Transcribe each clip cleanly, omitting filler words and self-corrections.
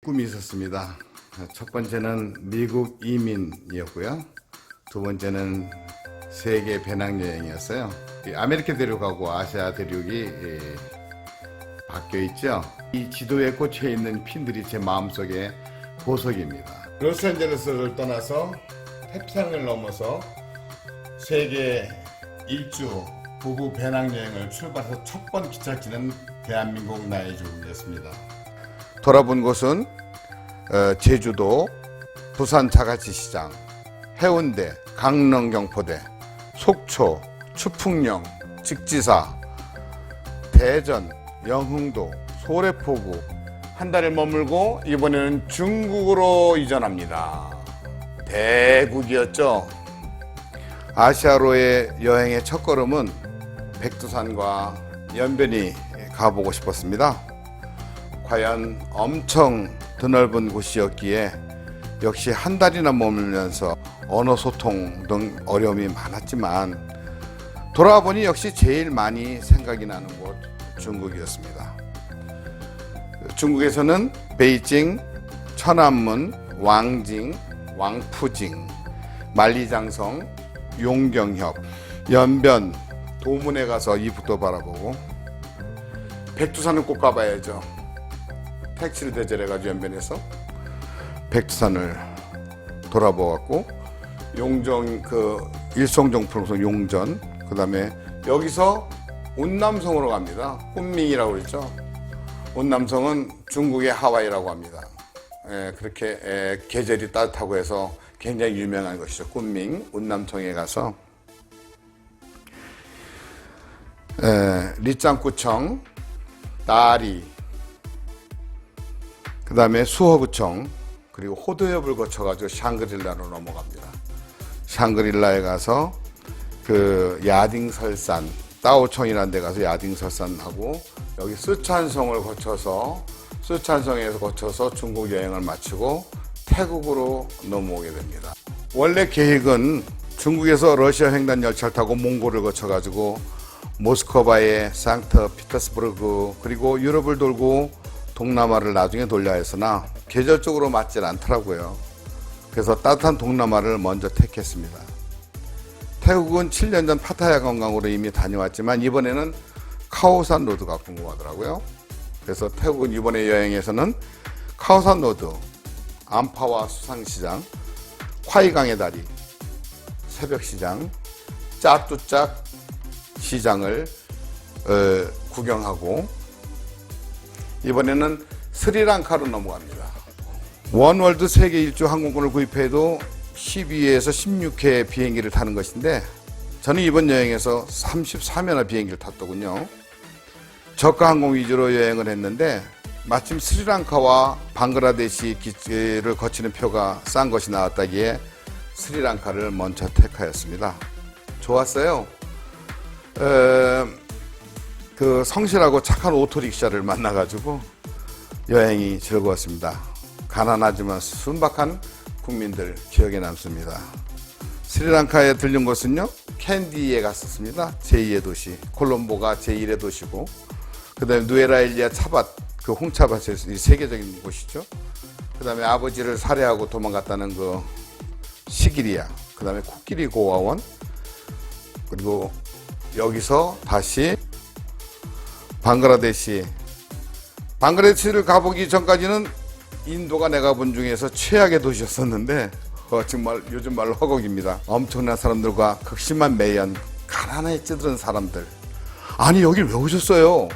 꿈이 있었습니다. 첫 번째는 미국 이민이었고요. 두 번째는 세계 배낭여행이었어요. 아메리카 대륙하고 아시아 대륙이 바뀌어 있죠. 이 지도에 꽂혀 있는 핀들이 제 마음속에 보석입니다. 로스앤젤레스를 떠나서 태평양을 넘어서 세계 일주 부부 배낭여행을 출발해서 첫 번 기착지는 대한민국 나의 주국이었습니다. 돌아본 곳은 제주도, 부산 자갈치시장, 해운대, 강릉 경포대, 속초, 추풍령, 직지사, 대전, 영흥도, 소래포구 한 달을 머물고 이번에는 중국으로 이전합니다. 대국이었죠. 아시아로의 여행의 첫걸음은 백두산과 연변이 가보고 싶었습니다. 과연 엄청 드넓은 곳이었기에 역시 한 달이나 머물면서 언어 소통 등 어려움이 많았지만 돌아와 보니 역시 제일 많이 생각이 나는 곳 중국이었습니다. 중국에서는 베이징, 천안문, 왕징, 왕푸징, 만리장성, 용경협, 연변, 도문에 가서 이북도 바라보고 백두산은 꼭 가봐야죠. 택시를 대절해가지고 연변에서 백두산을 돌아보았고 용정 일송정풀송 용전 그 다음에 여기서 운남성으로 갑니다. kunming이라고 그랬죠. 운남성은 중국의 하와이라고 합니다. 그렇게 계절이 따뜻하고 해서 굉장히 유명한 것이죠. kunming 운남성에 가서 리짱구청, 나리, 그 다음에 수허구청, 그리고 호도협을 거쳐가지고 샹그릴라로 넘어갑니다. 샹그릴라에 가서 그 야딩설산, 따오청이라는 데 가서 야딩설산하고 여기 쓰촨성을 거쳐서 쓰촨성에서 거쳐서 중국 여행을 마치고 태국으로 넘어오게 됩니다. 원래 계획은 중국에서 러시아 횡단 열차를 타고 몽골을 거쳐가지고 모스크바의 상트피터스부르크 그리고 유럽을 돌고 동남아를 나중에 돌려야 했으나 계절적으로 맞질 않더라고요. 그래서 따뜻한 동남아를 먼저 택했습니다. 태국은 7년 전 파타야 관광으로 이미 다녀왔지만 이번에는 카오산 로드가 궁금하더라고요. 그래서 태국은 이번에 여행에서는 카오산 로드, 암파와 수상시장, 화이강의 다리, 새벽시장, 짜뚜짝 시장을 구경하고 이번에는 스리랑카로 넘어갑니다. 원월드 세계 일주 항공권을 구입해도 12회에서 16회 비행기를 타는 것인데 저는 이번 여행에서 34회나 비행기를 탔더군요. 저가 항공 위주로 여행을 했는데 마침 스리랑카와 방글라데시 기지를 거치는 표가 싼 것이 나왔다기에 스리랑카를 먼저 택하였습니다. 좋았어요. 그 성실하고 착한 오토릭샤를 만나가지고 여행이 즐거웠습니다. 가난하지만 순박한 국민들 기억에 남습니다. 스리랑카에 들른 곳은요, 캔디에 갔었습니다. 제2의 도시, 콜롬보가 제1의 도시고, 그 다음에 누에라일리아 차밭, 그 홍차밭이 세계적인 곳이죠. 그 다음에 아버지를 살해하고 도망갔다는 그 시기리아, 그 다음에 코끼리 고아원, 그리고 여기서 다시 방글라데시를 가보기 전까지는 인도가 내가 본 중에서 최악의 도시였었는데 정말 요즘 말로 허걱입니다. 엄청난 사람들과 극심한 매연, 가난에 찌들은 사람들. 아니 여길 왜 오셨어요?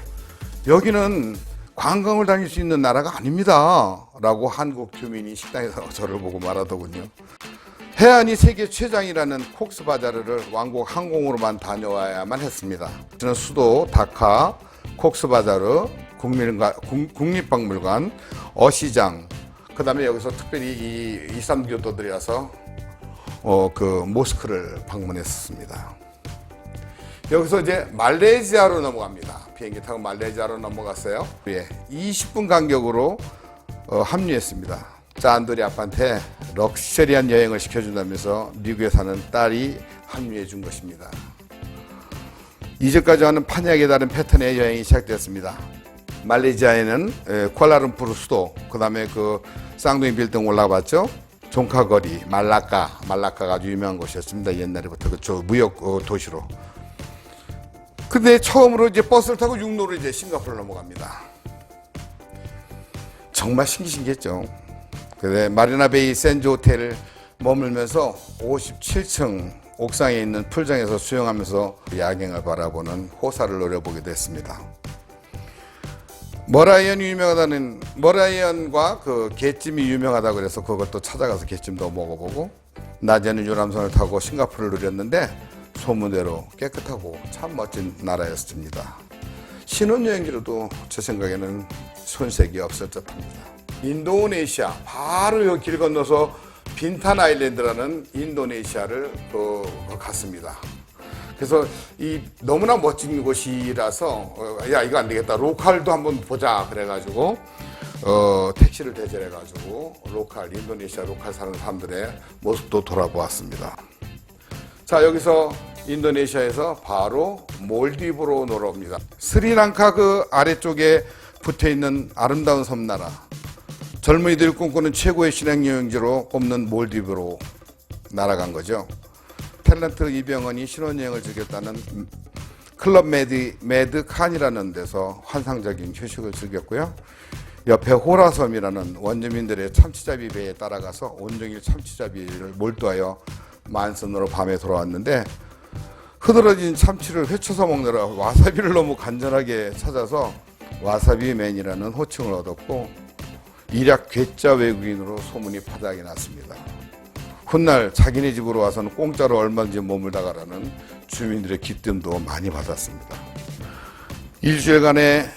여기는 관광을 다닐 수 있는 나라가 아닙니다 라고 한국 교민이 식당에서 저를 보고 말하더군요. 해안이 세계 최장이라는 콕스바자르를 왕복 항공으로만 다녀와야만 했습니다. 저는 수도 다카, 콕스바자르, 국립박물관, 어시장, 그 다음에 여기서 특별히 이 이슬람 교도들이 와서 그 모스크를 방문했습니다. 여기서 이제 말레이시아로 넘어갑니다. 비행기 타고 말레이시아로 넘어갔어요. 20분 간격으로 합류했습니다. 짠돌이 아빠한테 럭셔리한 여행을 시켜준다면서 미국에 사는 딸이 합류해 준 것입니다. 이제까지 하는 판약에 다른 패턴의 여행이 시작되었습니다. 말레이시아에는 쿠알라룸푸르 수도, 그 다음에 그 쌍둥이 빌딩 올라봤죠. 종카거리, 말라카가 아주 유명한 곳이었습니다. 옛날에부터 그저 무역 도시로. 근데 처음으로 이제 버스를 타고 육로로 이제 싱가포르로 넘어갑니다. 정말 신기했죠. 그래 마리나베이 샌즈 호텔을 머물면서 57층 옥상에 있는 풀장에서 수영하면서 야경을 바라보는 호사를 노려보게 됐습니다. 머라이언과 그 게찜이 유명하다고 그래서 그것도 찾아가서 게찜도 먹어보고, 낮에는 유람선을 타고 싱가포르를 누렸는데 소문대로 깨끗하고 참 멋진 나라였습니다. 신혼여행지로도 제 생각에는 손색이 없을 듯합니다. 인도네시아, 바로 여기 길 건너서 빈탄 아일랜드라는 인도네시아를 갔습니다. 그래서 이 너무나 멋진 곳이라서 야 이거 안 되겠다, 로컬도 한번 보자 그래가지고 택시를 대절해가지고 인도네시아 로컬 사는 사람들의 모습도 돌아보았습니다. 자, 여기서 인도네시아에서 바로 몰디브로 놀러 옵니다. 스리랑카 그 아래쪽에 붙어있는 아름다운 섬나라, 젊은이들이 꿈꾸는 최고의 신혼여행지로 꼽는 몰디브로 날아간 거죠. 탤런트 이병헌이 신혼여행을 즐겼다는 클럽 매드 칸이라는 데서 환상적인 휴식을 즐겼고요. 옆에 호라섬이라는 원주민들의 참치잡이 배에 따라가서 온종일 참치잡이를 몰두하여 만선으로 밤에 돌아왔는데, 흐드러진 참치를 회쳐서 먹느라 와사비를 너무 간절하게 찾아서 와사비맨이라는 호칭을 얻었고, 일약 괴짜 외국인으로 소문이 파다하게 났습니다. 훗날 자기네 집으로 와서는 공짜로 얼마든지 머물다 가라는 주민들의 기뜸도 많이 받았습니다. 일주일간의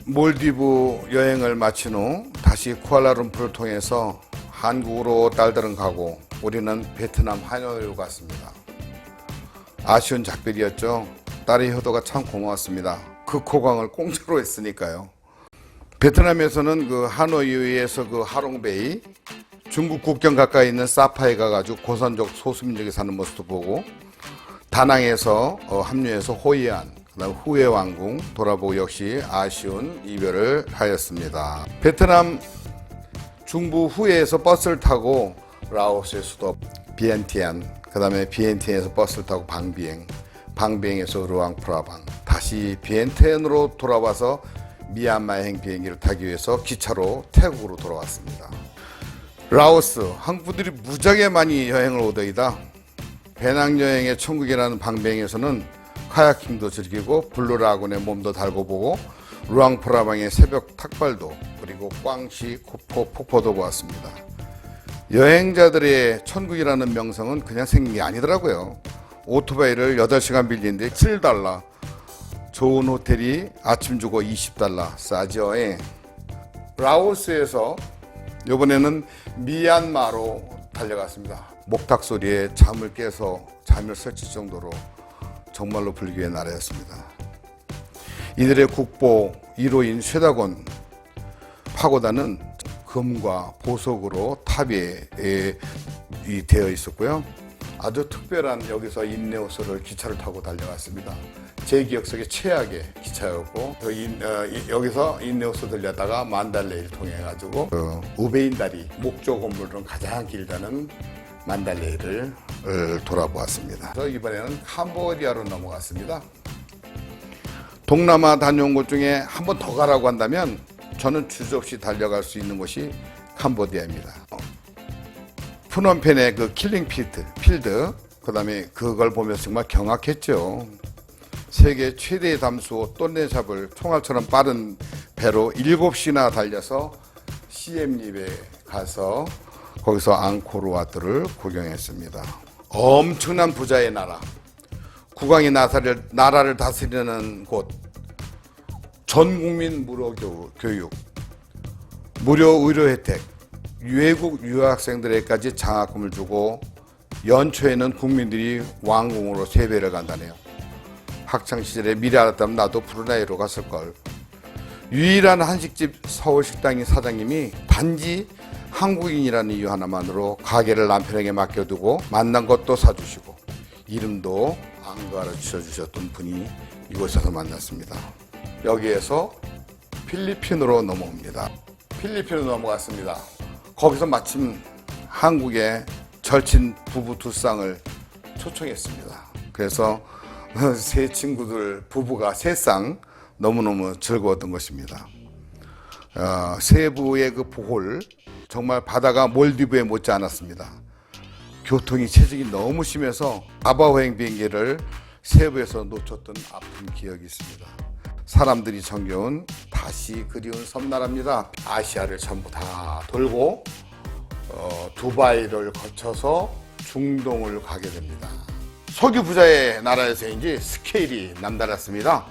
몰디브 여행을 마친 후 다시 쿠알라룸푸르를 통해서 한국으로 딸들은 가고 우리는 베트남 하노이로 갔습니다. 아쉬운 작별이었죠. 딸의 효도가 참 고마웠습니다. 그 코광을 공짜로 했으니까요. 베트남에서는 그 하노이에서 그 하롱베이, 중국 국경 가까이 있는 사파에 가가지고 고선족 소수민족이 사는 모습도 보고, 다낭에서 합류해서 호이안, 그다음 후에 왕궁 돌아보고 역시 아쉬운 이별을 하였습니다. 베트남 중부 후에에서 버스를 타고 라오스의 수도 비엔티안, 그다음에 비엔티안에서 버스를 타고 방비행에서 루앙프라방, 다시 비엔티안으로 돌아와서 미얀마행 비행기를 타기 위해서 기차로 태국으로 돌아왔습니다. 라오스, 한국분들이 무지하게 많이 여행을 오더이다. 배낭여행의 천국이라는 방비행에서는 카야킹도 즐기고 블루라군의 몸도 달고 보고 루앙프라방의 새벽 탁발도, 그리고 꽝시 폭포도 보았습니다. 여행자들의 천국이라는 명성은 그냥 생긴 게 아니더라고요. 오토바이를 8시간 빌리는데 $7, 좋은 호텔이 아침 주고 $20, 싸죠. 라오스에서 이번에는 미얀마로 달려갔습니다. 목탁 소리에 잠을 깨서 잠을 설칠 정도로 정말로 불교의 나라였습니다. 이들의 국보 1호인 쇠다곤 파고다는 금과 보석으로 탑에 되어 있었고요. 아주 특별한 여기서 인내호수를 기차를 타고 달려갔습니다. 제 기억 속에 최악의 기차였고, 여기서 인내호수 들렸다가 만달레이를 통해 가지고 우베인 다리, 목조 건물은 가장 길다는 만달레이를 돌아보았습니다. 이번에는 캄보디아로 넘어갔습니다. 동남아 다녀온 곳 중에 한 번 더 가라고 한다면 저는 주저없이 달려갈 수 있는 곳이 캄보디아입니다. 푸놈펜의 그 킬링 필드, 그 다음에 그걸 보면서 정말 경악했죠. 세계 최대의 담수 똔네삽을 총알처럼 빠른 배로 7시나 달려서 시엠립에 가서 거기서 앙코르와트를 구경했습니다. 엄청난 부자의 나라, 국왕이 나라를 다스리는 곳, 전 국민 무료 교육, 무료 의료 혜택, 외국 유학생들에게까지 장학금을 주고 연초에는 국민들이 왕궁으로 세배를 간다네요. 학창시절에 미리 알았다면 나도 브루나이로 갔을걸. 유일한 한식집 서울식당의 사장님이 단지 한국인이라는 이유 하나만으로 가게를 남편에게 맡겨두고 만난 것도 사주시고 이름도 안 가르쳐 주셨던 분이 이곳에서 만났습니다. 여기에서 필리핀으로 넘어옵니다. 필리핀으로 넘어갔습니다. 거기서 마침 한국의 절친 부부 두 쌍을 초청했습니다. 그래서 세 친구들 부부가 세 쌍 너무너무 즐거웠던 것입니다. 세부의 그 보홀, 정말 바다가 몰디브에 못지 않았습니다. 교통이 체증이 너무 심해서 아바호행 비행기를 세부에서 놓쳤던 아픈 기억이 있습니다. 사람들이 정겨운 다시 그리운 섬나라입니다. 아시아를 전부 다 돌고 두바이를 거쳐서 중동을 가게 됩니다. 석유 부자의 나라에서인지 스케일이 남달랐습니다.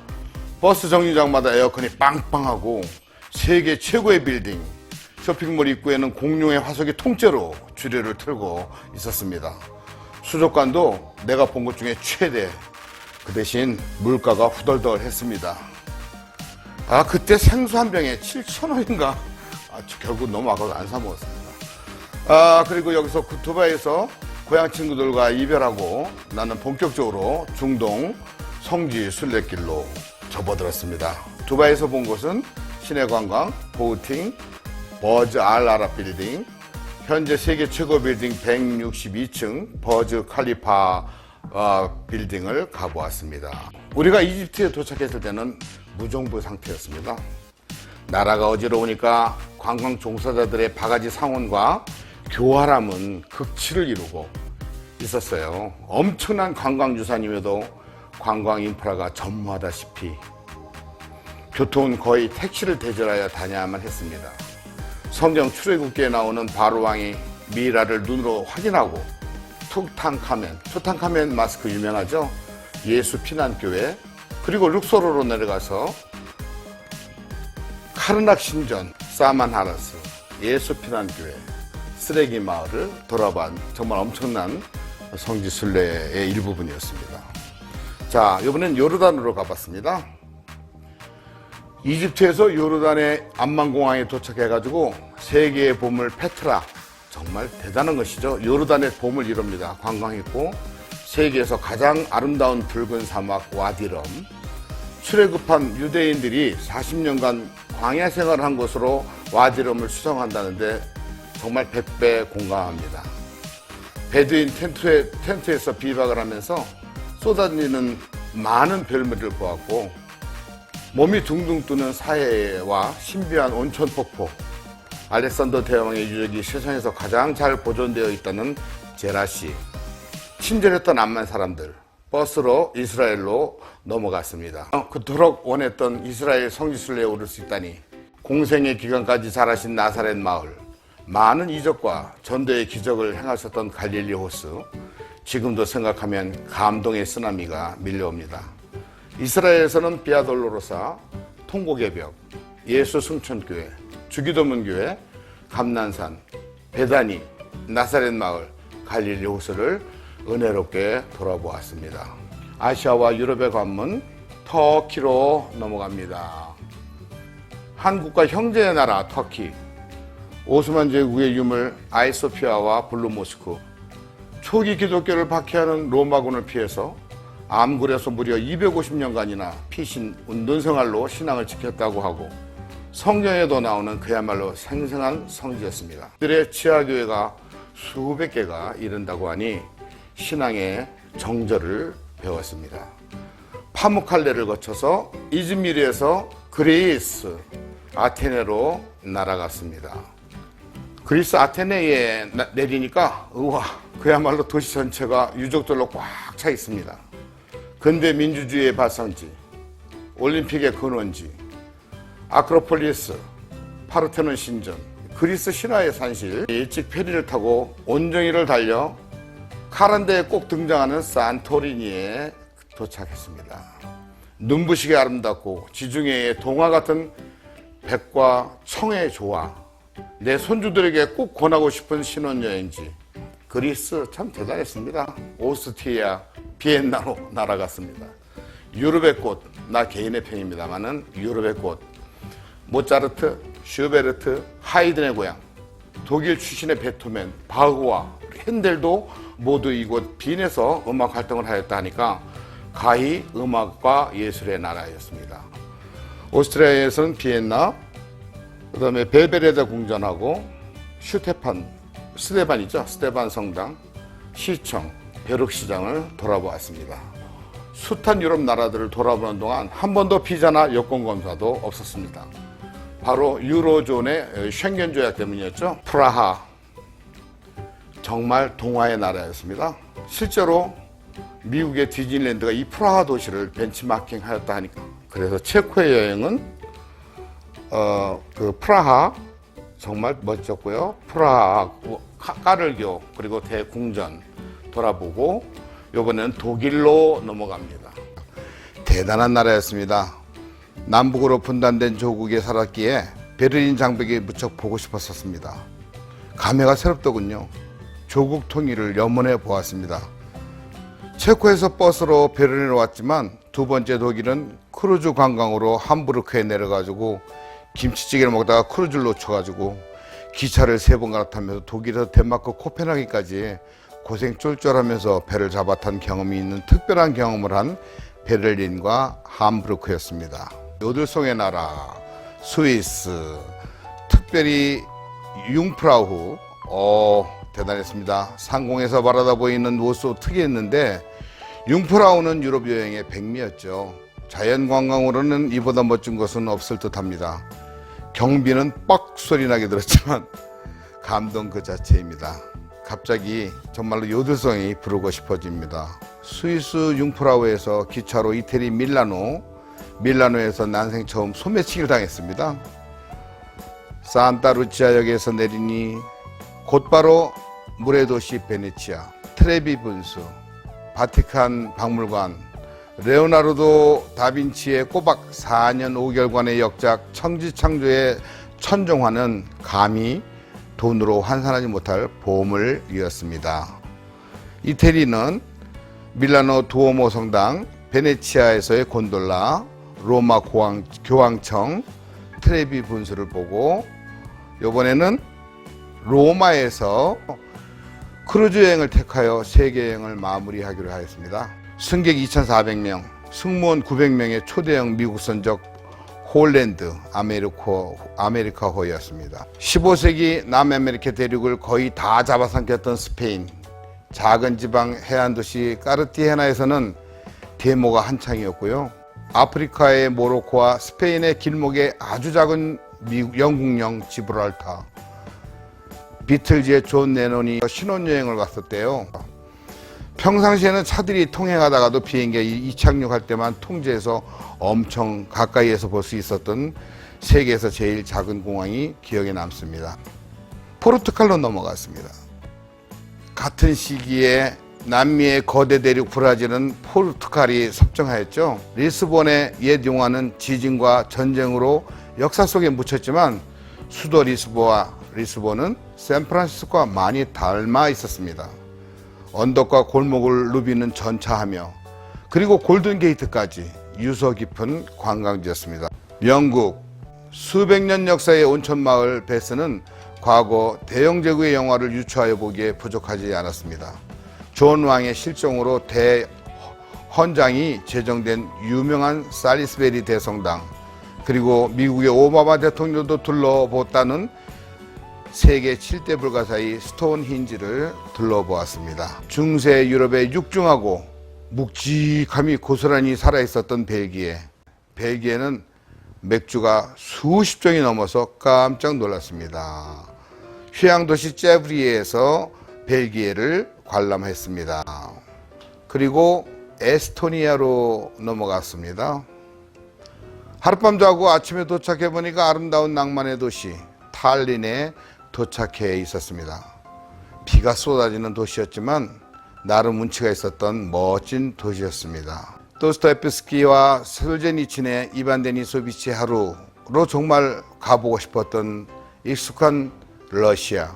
버스 정류장마다 에어컨이 빵빵하고 세계 최고의 빌딩, 쇼핑몰 입구에는 공룡의 화석이 통째로 주례를 틀고 있었습니다. 수족관도 내가 본 것 중에 최대, 그 대신 물가가 후덜덜했습니다. 그때 생수 한 병에 7,000원인가? 결국 너무 아까워서 안 사 먹었습니다. 그리고 여기서 두바이에서 고향 친구들과 이별하고 나는 본격적으로 중동 성지 순례길로 접어들었습니다. 두바이에서 본 곳은 시내 관광, 보우팅, 버즈 알 아랍 빌딩, 현재 세계 최고 빌딩 162층 버즈 칼리파 빌딩을 가보았습니다. 우리가 이집트에 도착했을 때는 무정부 상태였습니다. 나라가 어지러우니까 관광 종사자들의 바가지 상원과 교활함은 극치를 이루고 있었어요. 엄청난 관광유산임에도 관광 인프라가 전무하다시피 교통은 거의 택시를 대절하여 다녀야만 했습니다. 성경 출애굽기에 나오는 바로왕이 미이라를 눈으로 확인하고 투탕카멘 마스크 유명하죠? 예수 피난교회, 그리고 룩소르로 내려가서 카르낙 신전, 사만하라스, 예수 피난교회, 쓰레기 마을을 돌아본 정말 엄청난 성지 순례의 일부분이었습니다. 자, 이번엔 요르단으로 가봤습니다. 이집트에서 요르단의 암만공항에 도착해가지고 세계의 보물 페트라, 정말 대단한 것이죠. 요르단의 보물 이럽니다. 관광했고 세계에서 가장 아름다운 붉은 사막 와디럼, 출애굽한 유대인들이 40년간 광야 생활을 한 곳으로 와디럼을 수성한다는데 정말 100배 공감합니다. 베두인 텐트에서 비박을 하면서 쏟아지는 많은 별미를 보았고 몸이 둥둥 뜨는 사해와 신비한 온천 폭포, 알렉산더 대왕의 유적이 세상에서 가장 잘 보존되어 있다는 제라시, 친절했던 암만 사람들, 버스로 이스라엘로 넘어갔습니다. 그토록 원했던 이스라엘 성지순례에 오를 수 있다니, 공생의 기간까지 자라신 나사렛 마을, 많은 이적과 전도의 기적을 행하셨던 갈릴리 호수, 지금도 생각하면 감동의 쓰나미가 밀려옵니다. 이스라엘에서는 비아돌로로사, 통곡의 벽, 예수 승천교회, 주기도문교회, 감난산, 베다니, 나사렛 마을, 갈릴리 호수를 은혜롭게 돌아보았습니다. 아시아와 유럽의 관문 터키로 넘어갑니다. 한국과 형제의 나라 터키, 오스만 제국의 유물 아이소피아와 블루 모스크, 초기 기독교를 박해하는 로마군을 피해서 암굴에서 무려 250년간이나 피신 운동생활로 신앙을 지켰다고 하고 성경에도 나오는 그야말로 생생한 성지였습니다. 그들의 지하교회가 수백 개가 이른다고 하니 신앙의 정절을 배웠습니다. 파무칼레를 거쳐서 이즈미르에서 그리스 아테네로 날아갔습니다. 그리스 아테네에 내리니까 우와, 그야말로 도시 전체가 유적들로 꽉 차 있습니다. 근대 민주주의의 발상지, 올림픽의 근원지, 아크로폴리스, 파르테논 신전, 그리스 신화의 산실, 일찍 페리를 타고 온정이를 달려 카란데에 꼭 등장하는 산토리니에 도착했습니다. 눈부시게 아름답고 지중해의 동화 같은 백과 청의 조화, 내 손주들에게 꼭 권하고 싶은 신혼여행지. 그리스 참 대단했습니다. 오스트리아, 비엔나로 날아갔습니다. 유럽의 꽃, 나 개인의 편입니다만은 유럽의 꽃, 모차르트, 슈베르트, 하이든의 고향, 독일 출신의 베토벤, 바흐와 핸델도 모두 이곳 빈에서 음악 활동을 하였다 하니까 가히 음악과 예술의 나라였습니다. 오스트리아에서는 비엔나, 그 다음에 벨베레데 궁전하고 스테반 성당, 시청, 벼룩시장을 돌아보았습니다. 숱한 유럽 나라들을 돌아보는 동안 한 번도 비자나 여권 검사도 없었습니다. 바로 유로존의 쉥겐 조약 때문이었죠. 프라하, 정말 동화의 나라였습니다. 실제로 미국의 디즈니랜드가 이 프라하 도시를 벤치마킹 하였다 하니까, 그래서 체코의 여행은 그 프라하 정말 멋졌고요. 프라하, 까를교, 그리고 대궁전 돌아보고 이번에는 독일로 넘어갑니다. 대단한 나라였습니다. 남북으로 분단된 조국에 살았기에 베를린 장벽이 무척 보고 싶었었습니다. 감회가 새롭더군요. 조국 통일을 염원해 보았습니다. 체코에서 버스로 베를린으로 왔지만 두 번째 독일은 크루즈 관광으로 함부르크에 내려가지고 김치찌개를 먹다가 크루즈를 놓쳐가지고 기차를 3번 갈아타면서 독일에서 덴마크 코펜하겐까지 고생 쫄쫄하면서 배를 잡아탄 경험이 있는 특별한 경험을 한 베를린과 함부르크였습니다. 요들송의 나라 스위스, 특별히 융프라우, 대단했습니다. 상공에서 바라다 보이는 모습 특이했는데 융프라우는 유럽 여행의 백미였죠. 자연관광으로는 이보다 멋진 것은 없을 듯합니다. 경비는 뻑 소리 나게 들었지만 감동 그 자체입니다. 갑자기 정말로 요들송이 부르고 싶어집니다. 스위스 융프라우에서 기차로 이태리 밀라노에서 난생 처음 소매치기를 당했습니다. 산타루치아역에서 내리니 곧바로 물의 도시 베네치아, 트레비 분수, 바티칸 박물관, 레오나르도 다빈치의 꼬박 4년 5개월간의 역작 천지창조의 천종화는 감히 돈으로 환산하지 못할 보물이었습니다. 이태리는 밀라노 두오모 성당, 베네치아에서의 곤돌라, 로마 교황청, 트레비 분수를 보고 이번에는 로마에서 크루즈 여행을 택하여 세계 여행을 마무리하기로 하였습니다. 승객 2,400명, 승무원 900명의 초대형 미국 선적 홀랜드 아메리카호였습니다. 15세기 남아메리카 대륙을 거의 다 잡아삼켰던 스페인, 작은 지방 해안 도시 까르티헤나에서는 데모가 한창이었고요. 아프리카의 모로코와 스페인의 길목에 아주 작은 영국령 지브랄타, 비틀즈의 존 레논이 신혼여행을 갔었대요. 평상시에는 차들이 통행하다가도 비행기가 이착륙할 때만 통제해서 엄청 가까이에서 볼 수 있었던 세계에서 제일 작은 공항이 기억에 남습니다. 포르투갈로 넘어갔습니다. 같은 시기에 남미의 거대 대륙 브라질은 포르투갈이 섭정하였죠. 리스본의 옛 용화는 지진과 전쟁으로 역사 속에 묻혔지만 수도 리스본은 샌프란시스코와 많이 닮아 있었습니다. 언덕과 골목을 누비는 전차하며 그리고 골든게이트까지 유서 깊은 관광지였습니다. 영국 수백 년 역사의 온천마을 베스는 과거 대영제국의 영화를 유추하여 보기에 부족하지 않았습니다. 존 왕의 실종으로 대헌장이 제정된 유명한 살리스베리 대성당, 그리고 미국의 오바마 대통령도 둘러보았다는 세계 7대 불가사의 스톤힌지를 둘러보았습니다. 중세 유럽의 육중하고 묵직함이 고스란히 살아있었던 벨기에는 맥주가 수십 종이 넘어서 깜짝 놀랐습니다. 휴양도시 째브리에서 벨기에를 관람했습니다. 그리고 에스토니아로 넘어갔습니다. 하룻밤 자고 아침에 도착해보니까 아름다운 낭만의 도시 탈린에 도착해 있었습니다. 비가 쏟아지는 도시였지만 나름 운치가 있었던 멋진 도시였습니다. 도스토옙스키와 솔제니친의 이반 데니소비치의 하루로 정말 가보고 싶었던 익숙한 러시아,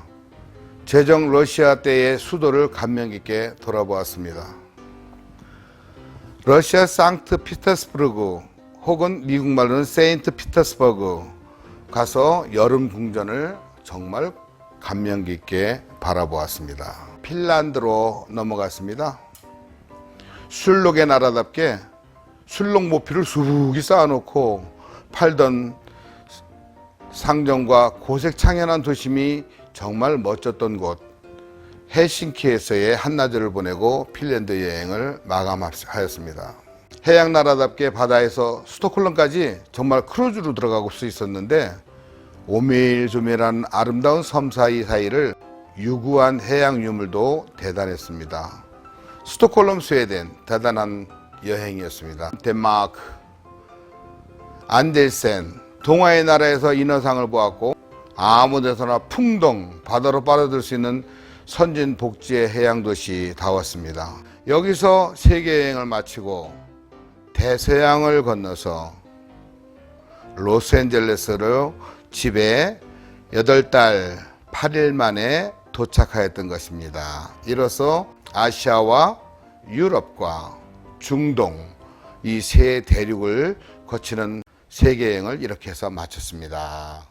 제정 러시아 때의 수도를 감명 깊게 돌아보았습니다. 러시아 상트피터스부르크 혹은 미국말로는 세인트 피터스버그 가서 여름 궁전을 정말 감명 깊게 바라보았습니다. 핀란드로 넘어갔습니다. 술록의 나라답게 술록 모피를 수북이 쌓아놓고 팔던 상점과 고색 창연한 도심이 정말 멋졌던 곳 헬싱키에서의 한나절을 보내고 핀란드 여행을 마감하였습니다. 해양나라답게 바다에서 스톡홀름까지 정말 크루즈로 들어가고 수 있었는데 오밀조밀한 아름다운 섬 사이사이를 유구한 해양 유물도 대단했습니다. 스톡홀름, 스웨덴 대단한 여행이었습니다. 덴마크, 안델센, 동화의 나라에서 인어상을 보았고 아무 데서나 풍덩 바다로 빠져들 수 있는 선진 복지의 해양도시 다 왔습니다. 여기서 세계여행을 마치고 대서양을 건너서 로스앤젤레스로 집에 8달 8일 만에 도착하였던 것입니다. 이로써 아시아와 유럽과 중동 이 세 대륙을 거치는 세계여행을 이렇게 해서 마쳤습니다.